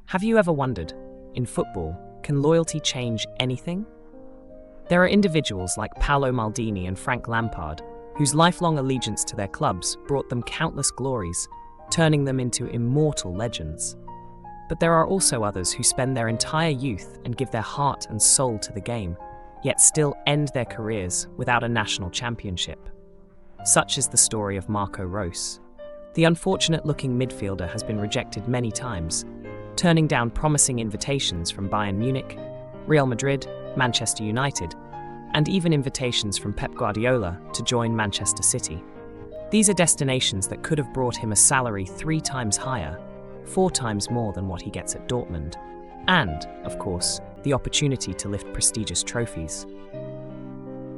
Have you ever wondered, in football, can loyalty change anything? There are individuals like Paolo Maldini and Frank Lampard, whose lifelong allegiance to their clubs brought them countless glories, turning them into immortal legends. But there are also others who spend their entire youth and give their heart and soul to the game, yet still end their careers without a national championship. Such is the story of Marco Reus. The unfortunate-looking midfielder has been rejected many times, turning down promising invitations from Bayern Munich, Real Madrid, Manchester United, and even invitations from Pep Guardiola to join Manchester City. These are destinations that could have brought him a salary 3 times higher, 4 times more than what he gets at Dortmund, and, of course, the opportunity to lift prestigious trophies.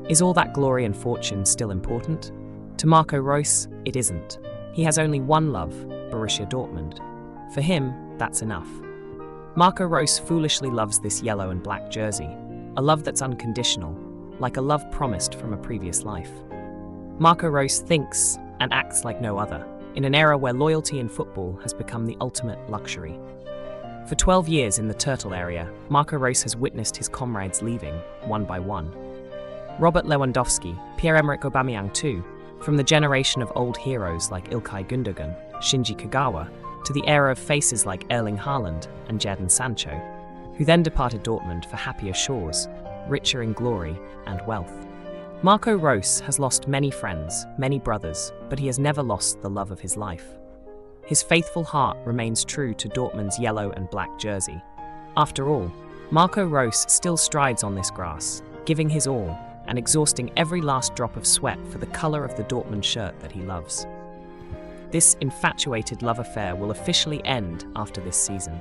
Is all that glory and fortune still important? To Marco Reus, it isn't. He has only one love, Borussia Dortmund. For him, that's enough. Marco Reus foolishly loves this yellow and black jersey, a love that's unconditional, like a love promised from a previous life. Marco Reus thinks and acts like no other, in an era where loyalty in football has become the ultimate luxury. For 12 years in the Turtle area, Marco Reus has witnessed his comrades leaving, one by one. Robert Lewandowski, Pierre-Emerick Aubameyang too, from the generation of old heroes like Ilkay Gundogan, Shinji Kagawa, to the era of faces like Erling Haaland and Jadon Sancho, who then departed Dortmund for happier shores, richer in glory and wealth. Marco Reus has lost many friends, many brothers, but he has never lost the love of his life. His faithful heart remains true to Dortmund's yellow and black jersey. After all, Marco Reus still strides on this grass, giving his all and exhausting every last drop of sweat for the colour of the Dortmund shirt that he loves. This infatuated love affair will officially end after this season.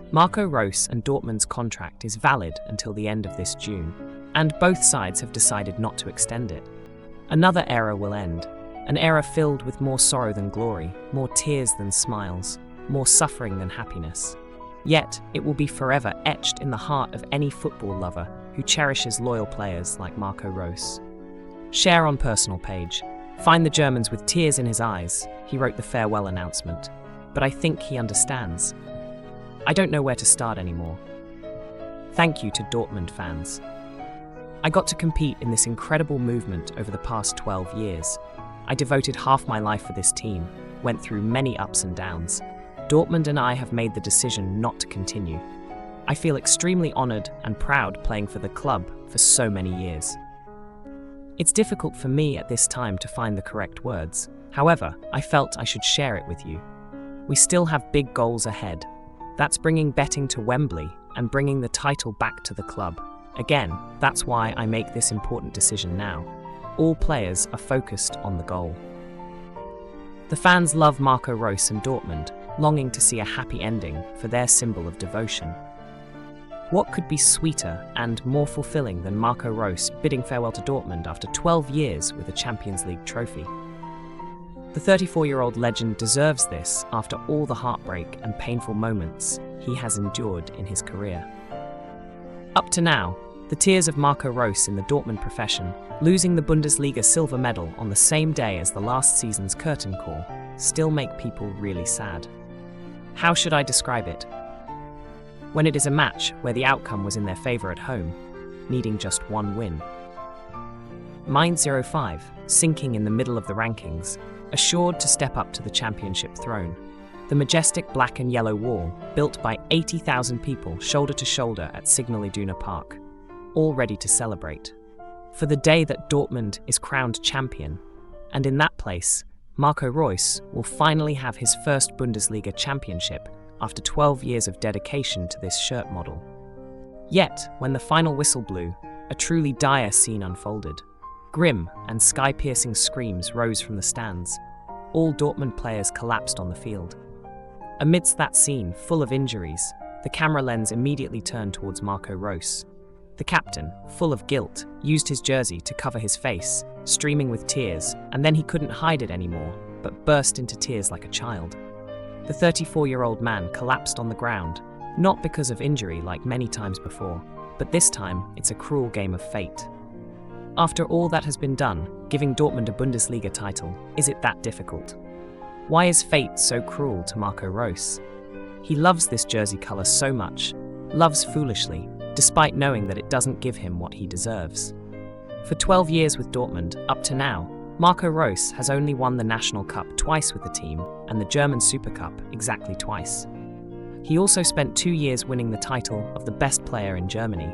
Marco Reus and Dortmund's contract is valid until the end of this June, and both sides have decided not to extend it. Another era will end, an era filled with more sorrow than glory, more tears than smiles, more suffering than happiness. Yet, it will be forever etched in the heart of any football lover who cherishes loyal players like Marco Reus. Share on personal page. Find the Germans with tears in his eyes, he wrote the farewell announcement. But I think he understands. I don't know where to start anymore. Thank you to Dortmund fans. I got to compete in this incredible movement over the past 12 years. I devoted half my life for this team, went through many ups and downs. Dortmund and I have made the decision not to continue. I feel extremely honoured and proud playing for the club for so many years. It's difficult for me at this time to find the correct words. However, I felt I should share it with you. We still have big goals ahead. That's bringing betting to Wembley and bringing the title back to the club. Again, that's why I make this important decision now. All players are focused on the goal. The fans love Marco Reus and Dortmund, longing to see a happy ending for their symbol of devotion. What could be sweeter and more fulfilling than Marco Reus bidding farewell to Dortmund after 12 years with a Champions League trophy? The 34-year-old legend deserves this after all the heartbreak and painful moments he has endured in his career. Up to now, the tears of Marco Reus in the Dortmund profession, losing the Bundesliga silver medal on the same day as the last season's curtain call, still make people really sad. How should I describe it? When it is a match where the outcome was in their favour at home, needing just one win. Mainz 05, sinking in the middle of the rankings, assured to step up to the championship throne. The majestic black and yellow wall, built by 80,000 people shoulder to shoulder at Signal Iduna Park, all ready to celebrate. For the day that Dortmund is crowned champion, and in that place, Marco Reus will finally have his first Bundesliga championship after 12 years of dedication to this shirt model. Yet, when the final whistle blew, a truly dire scene unfolded. Grim and sky-piercing screams rose from the stands. All Dortmund players collapsed on the field. Amidst that scene, full of injuries, the camera lens immediately turned towards Marco Reus. The captain, full of guilt, used his jersey to cover his face, streaming with tears, and then he couldn't hide it anymore, but burst into tears like a child. The 34-year-old man collapsed on the ground, not because of injury like many times before, but this time it's a cruel game of fate. After all that has been done, giving Dortmund a Bundesliga title, is it that difficult? Why is fate so cruel to Marco Reus? He loves this jersey colour so much, loves foolishly, despite knowing that it doesn't give him what he deserves. For 12 years with Dortmund, up to now, Marco Reus has only won the National Cup twice with the team and the German Super Cup exactly twice. He also spent 2 years winning the title of the best player in Germany.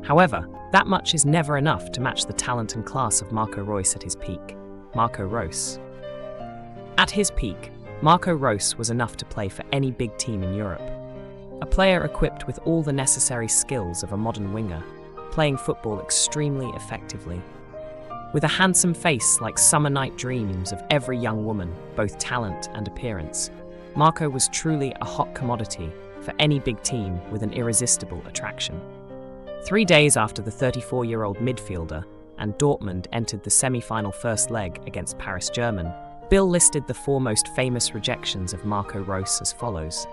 However, that much is never enough to match the talent and class of Marco Reus at his peak. Marco Reus. At his peak, Marco Reus was enough to play for any big team in Europe. A player equipped with all the necessary skills of a modern winger, playing football extremely effectively. With a handsome face like summer night dreams of every young woman, both talent and appearance, Marco was truly a hot commodity for any big team with an irresistible attraction. 3 days after the 34-year-old midfielder and Dortmund entered the semi-final first leg against Paris German, Bill listed the 4 most famous rejections of Marco Reus as follows.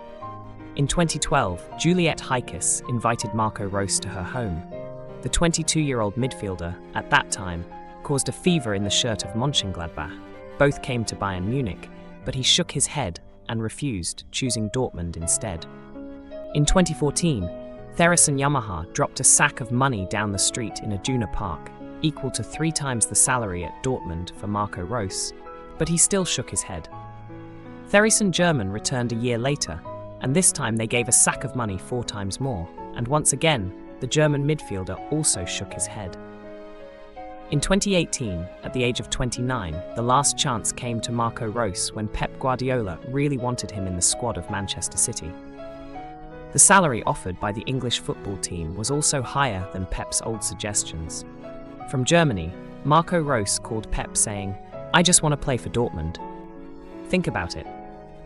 In 2012, Juliette Heikes invited Marco Reus to her home. The 22-year-old midfielder, at that time, caused a fever in the shirt of Mönchengladbach. Both came to Bayern Munich, but he shook his head and refused, choosing Dortmund instead. In 2014, Theresen Yamaha dropped a sack of money down the street in Aduna Park, equal to 3 times the salary at Dortmund for Marco Reus, but he still shook his head. Theresen German returned a year later, and this time they gave a sack of money 4 times more, and once again, the German midfielder also shook his head. In 2018, at the age of 29, the last chance came to Marco Reus when Pep Guardiola really wanted him in the squad of Manchester City. The salary offered by the English football team was also higher than Pep's old suggestions. From Germany, Marco Reus called Pep saying, "I just want to play for Dortmund." Think about it.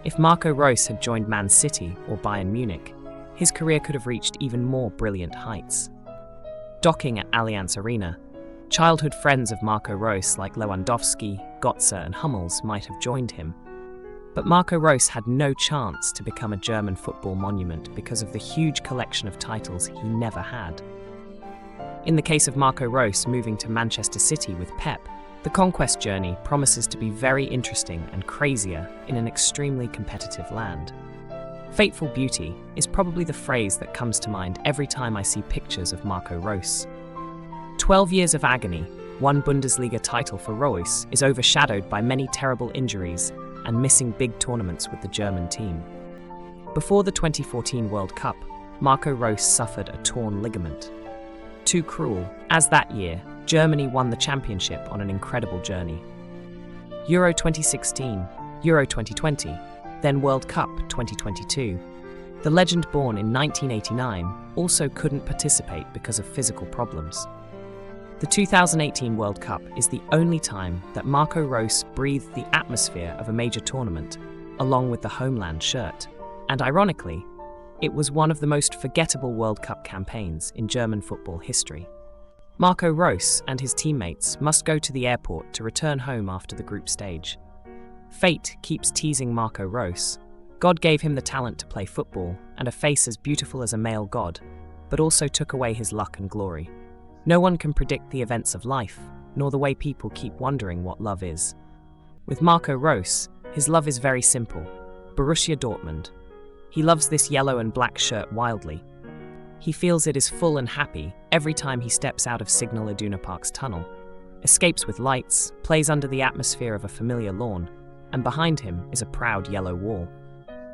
If Marco Reus had joined Man City or Bayern Munich, his career could have reached even more brilliant heights. Docking at Allianz Arena, childhood friends of Marco Reus like Lewandowski, Götze and Hummels might have joined him. But Marco Reus had no chance to become a German football monument because of the huge collection of titles he never had. In the case of Marco Reus moving to Manchester City with Pep, the conquest journey promises to be very interesting and crazier in an extremely competitive land. Fateful beauty is probably the phrase that comes to mind every time I see pictures of Marco Reus. 12 years of agony, 1 Bundesliga title for Reus is overshadowed by many terrible injuries and missing big tournaments with the German team. Before the 2014 World Cup, Marco Reus suffered a torn ligament. Too cruel, as that year, Germany won the championship on an incredible journey. Euro 2016, Euro 2020, then World Cup 2022. The legend born in 1989 also couldn't participate because of physical problems. The 2018 World Cup is the only time that Marco Reus breathed the atmosphere of a major tournament, along with the homeland shirt. And ironically, it was one of the most forgettable World Cup campaigns in German football history. Marco Reus and his teammates must go to the airport to return home after the group stage. Fate keeps teasing Marco Reus. God gave him the talent to play football and a face as beautiful as a male god, but also took away his luck and glory. No one can predict the events of life, nor the way people keep wondering what love is. With Marco Reus, his love is very simple: Borussia Dortmund. He loves this yellow and black shirt wildly. He feels it is full and happy every time he steps out of Signal Iduna Park's tunnel, escapes with lights, plays under the atmosphere of a familiar lawn, and behind him is a proud yellow wall.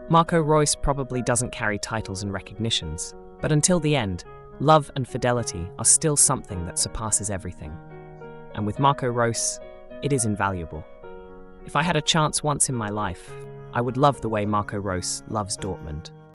Marco Reus probably doesn't carry titles and recognitions, but until the end, love and fidelity are still something that surpasses everything. And with Marco Reus, it is invaluable. If I had a chance once in my life, I would love the way Marco Reus loves Dortmund.